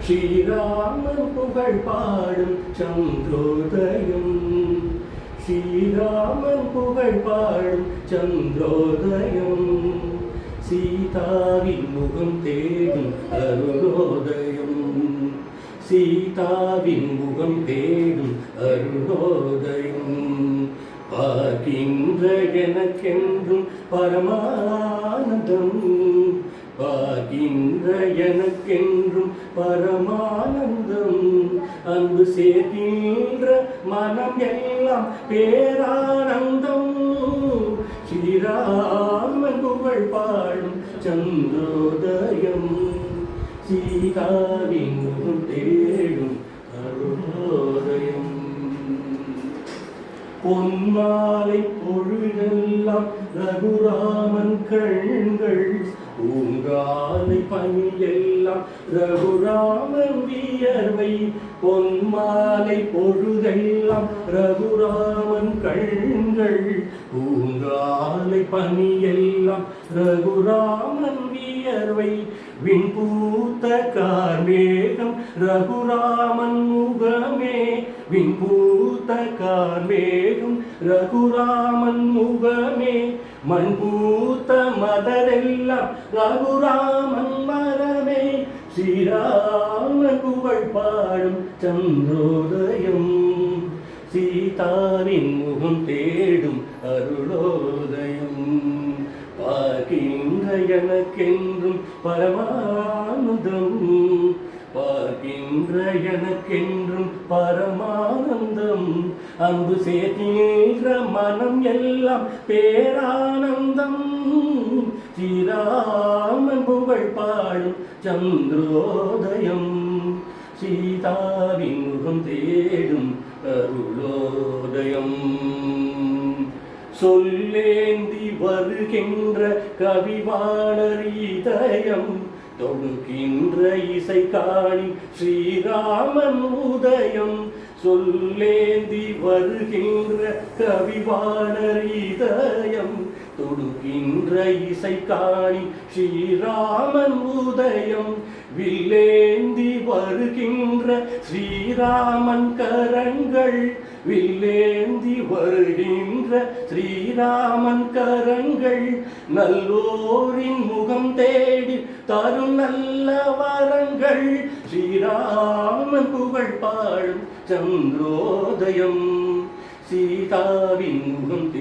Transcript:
ஸ்ரீராமன் புகழ் பாடும் சந்திரோதயம், ஸ்ரீராமன் புகழ் பாடும் சந்திரோதயம், சீதாவின் முகம் தேடும் அருணோதயம், சீதாவின் முகம் தேடும் அருணோதயம், பார்க்கின்ற எனக்கென்றும் பரமானந்தம், பார்க்கின்ற எனக்கென்றும் பரமானந்தம், அன்பு சேர்க்கின்ற மனம் எல்லாம் பேரானந்தம், ஸ்ரீராமன் புகழ் பாடும் சந்திரோதயம், சீதாவின் முகம் தேடும் அருணோதயம், பொன்மாலை பொழுதெல்லாம் ரகுராமன் கண்கள், பூங்காலை பனியெல்லாம் ரகுராமன் வியர்வை, பொன்மாலை பொழுதெல்லாம் ரகுராமன் கண்கள், பூங்காலை பனியெல்லாம் ரகுராமன் வியர்வை, விண்பூத்த கார்மேகம் ரகுராமன் முகமே, விண்பூத்த கார்மேகம் ரகுராமன் முகமே, மண்பூத்த மதரெல்லாம் ரகுராமன் மரமே, ஸ்ரீராமன் புகழ் பாடும் சந்திரோதயம், சீதாவின் முகம் தேடும் அருளோதயம், பார்க்கின்ற எனக்கென்றும் பரமானந்தம், பார்க்கின்ற எனக்கென்றும் பரமானந்தம், அன்பு சேர்க்கின்ற மனம் எல்லாம் பேரானந்தம், ஸ்ரீராமன் புகழ் பாடும் சந்திரோதயம், சீதாவின் முகம் தேடும் அருளோதயம், சொல்லேந்தி வருகின்ற கவிவாணர் இதயம், தொடுக்கின்ற இசை காணி ஸ்ரீராமன் உதயம், சொல்லேந்தி வருகின்ற கவிவாணர் இதயம், தொடுக்கின்ற இசை காணி ஸ்ரீராமன் உதயம், வில்லேந்தி வருகின்ற ஸ்ரீராமன் கரங்கள், வில்லேந்தி வருகின்ற ஸ்ரீராமன் கரங்கள், நல்லோரின் முகம் தேடி தரும் நல்ல வரங்கள், ஸ்ரீராமன் புகழ் பாடும் சந்திரோதயம், சீதாவின் முகம்